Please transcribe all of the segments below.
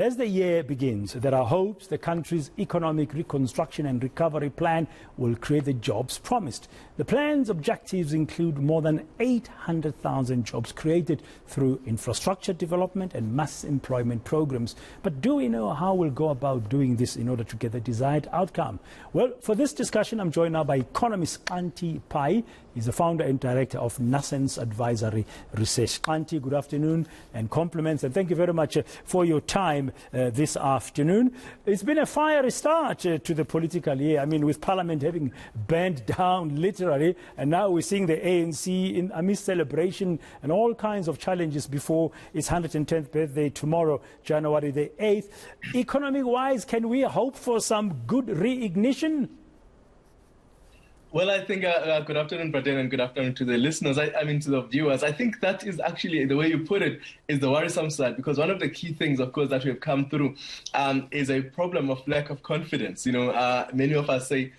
As the year begins, there are hopes the country's economic reconstruction and recovery plan will create the jobs promised. The plan's objectives include more than 800,000 jobs created through infrastructure development and mass employment programs. But do we know how we'll go about doing this in order to get the desired outcome? Well, for this discussion, I'm joined now by Economist Xhanti Payi. He's the founder and director of Nascence Advisory and Research. Xhanti, good afternoon and compliments, and thank you very much for your time this afternoon. It's been a fiery start to the political year. I mean, with Parliament having burned down literally, and now we're seeing the ANC amidst celebration and all kinds of challenges before its 110th birthday tomorrow, January the 8th. Economic-wise, can we hope for some good reignition? Well, I think, good afternoon, Braden, and good afternoon to the listeners, I mean, to the viewers. I think that is actually, the way you put it, is the worrisome side, because one of the key things, of course, that we have come through is a problem of lack of confidence. You know, many of us say,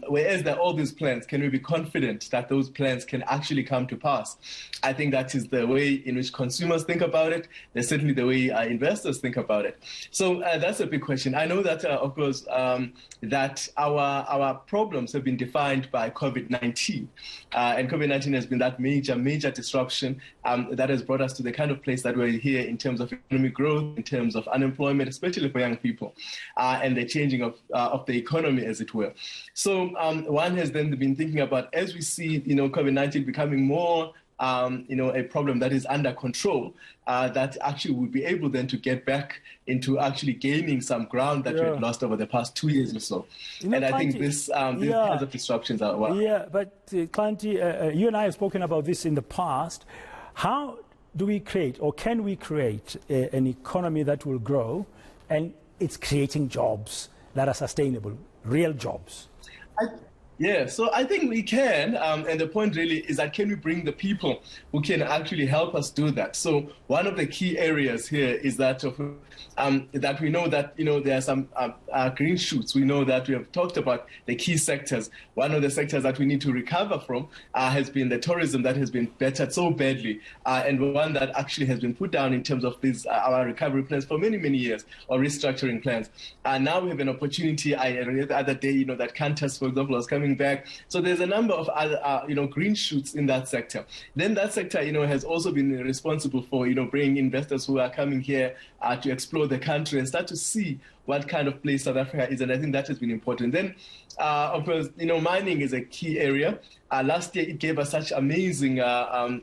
whereas there are all these plans, can we be confident that those plans can actually come to pass? I think that is the way in which consumers think about it. That's certainly the way investors think about it. So that's a big question. I know that, of course, that our problems have been defined by COVID-19. And COVID-19 has been that major disruption that has brought us to the kind of place that we're here in terms of economic growth, in terms of unemployment, especially for young people, and the changing of the economy, as it were. So one has then been thinking about, as we see, COVID-19 becoming more, a problem that is under control, that actually would be able then to get back into actually gaining some ground that we had lost over the past 2 years or so. And I think these kinds of disruptions are... Well, yeah, but Xhanti, you and I have spoken about this in the past. How do we create, or can we create, an economy that will grow and it's creating jobs that are sustainable, real jobs? Yeah, so I think we can, and the point really is that can we bring the people who can actually help us do that? So one of the key areas here is that that we know that there are some green shoots. We know that we have talked about the key sectors. One of the sectors that we need to recover from has been the tourism that has been battered so badly, and one that actually has been put down in terms of these our recovery plans for many years, or restructuring plans. And now we have an opportunity. I read the other day, that Qantas, for example, was coming back. So there's a number of other, green shoots in that sector. Then that sector, has also been responsible for, bringing investors who are coming here to explore the country and start to see what kind of place South Africa is. And I think that has been important. Then, of course, mining is a key area. Last year, it gave us such amazing,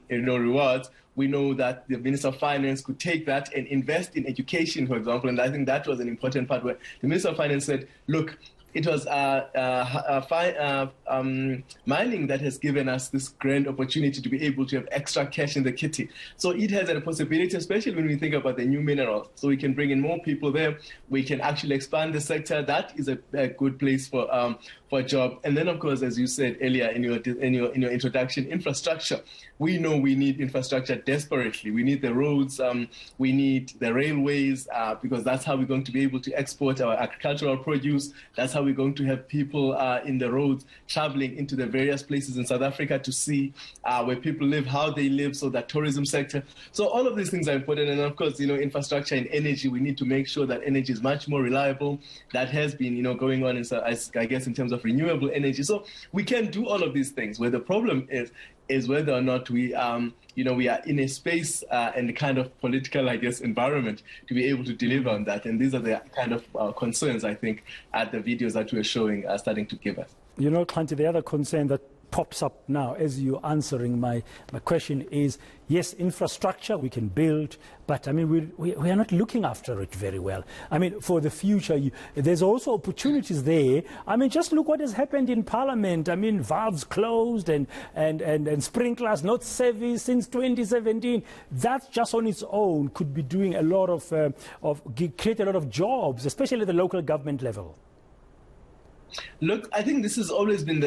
rewards. We know that the Minister of Finance could take that and invest in education, for example. And I think that was an important part where the Minister of Finance said, look, it was mining that has given us this grand opportunity to be able to have extra cash in the kitty. So it has a possibility, especially when we think about the new minerals. So we can bring in more people there. We can actually expand the sector. That is a good place for a job. And then, of course, as you said earlier in your introduction, infrastructure. We know we need infrastructure desperately. We need the roads. We need the railways, because that's how we're going to be able to export our agricultural produce. That's how we're going to have people in the roads traveling into the various places in South Africa to see where people live, how they live, so that tourism sector. So all of these things are important. And of course, infrastructure and energy, we need to make sure that energy is much more reliable. That has been, going on, I guess, in terms of renewable energy. So we can do all of these things. Where the problem is whether or not we we are in a space and the kind of political, I guess, environment to be able to deliver on that. And these are the kind of concerns, I think, at the videos that we're showing are starting to give us. Xhanti, the other concern that pops up now as you're answering my question is, yes, infrastructure we can build, but I mean we are not looking after it very well. I mean, for the future, there's also opportunities there. I mean, just look what has happened in Parliament. I mean, valves closed and sprinklers not serviced since 2017. That just on its own could be doing a lot create a lot of jobs, especially at the local government level. Look, I think this has always been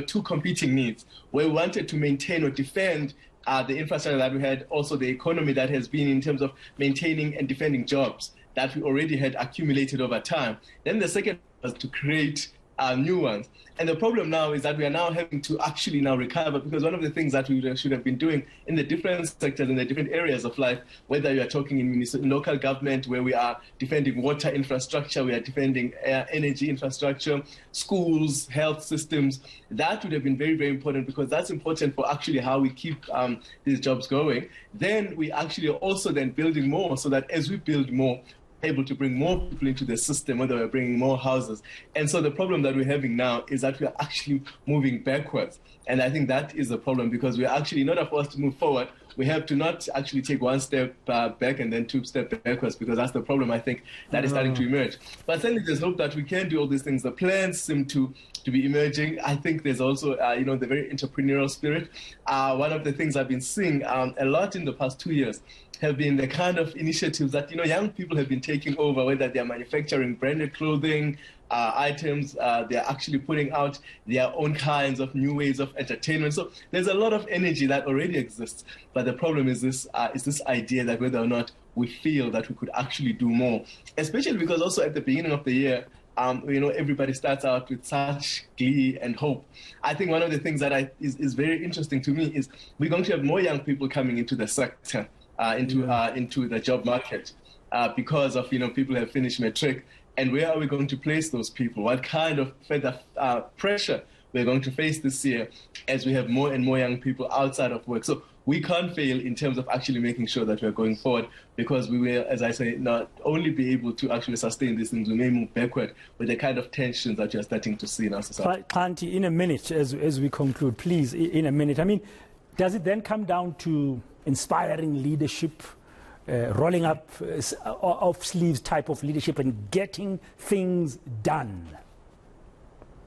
two competing needs, where we wanted to maintain or defend the infrastructure that we had, also the economy that has been in terms of maintaining and defending jobs that we already had accumulated over time. Then the second was to create new ones. And the problem now is that we are now having to actually now recover, because one of the things that we should have been doing in the different sectors, in the different areas of life, whether you are talking in local government, where we are defending water infrastructure, we are defending energy infrastructure, schools, health systems, that would have been very, very important, because that's important for actually how we keep these jobs going. Then we actually are also then building more, so that as we build more, able to bring more people into the system, whether we're bringing more houses. And so the problem that we're having now is that we are actually moving backwards. And I think that is the problem, because we're actually not forced to move forward. We have to not actually take one step back and then 2 steps backwards, because that's the problem, I think, that is starting to emerge. But certainly there's hope that we can do all these things. The plans seem to be emerging. I think there's also, the very entrepreneurial spirit. One of the things I've been seeing a lot in the past 2 years have been the kind of initiatives that, young people have been taking over, whether they're manufacturing branded clothing, items, they're actually putting out their own kinds of new ways of entertainment. So there's a lot of energy that already exists. But the problem is this idea that whether or not we feel that we could actually do more, especially because also at the beginning of the year, everybody starts out with such glee and hope. I think one of the things that is very interesting to me is we're going to have more young people coming into the sector, into the job market, because of people have finished matric. And where are we going to place those people? What kind of further pressure we're going to face this year as we have more and more young people outside of work? So we can't fail in terms of actually making sure that we're going forward, because we will, as I say, not only be able to actually sustain these things, we may move backward with the kind of tensions that you're starting to see in our society. Xhanti, in a minute, as we conclude, please, in a minute. I mean, does it then come down to inspiring leadership, rolling up off sleeves type of leadership and getting things done?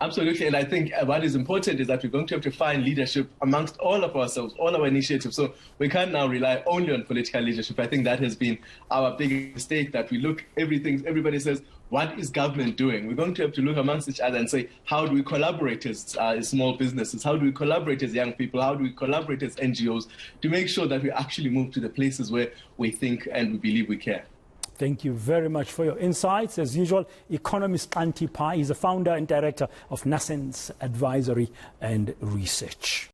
Absolutely, and I think what is important is that we're going to have to find leadership amongst all of ourselves, all our initiatives. So we can't now rely only on political leadership. I think that has been our big mistake, that we look everybody says, what is government doing? We're going to have to look amongst each other and say, how do we collaborate as small businesses? How do we collaborate as young people? How do we collaborate as NGOs to make sure that we actually move to the places where we think and we believe we can? Thank you very much for your insights. As usual, Economist Xhanti Payi is the founder and director of Nascence Advisory and Research.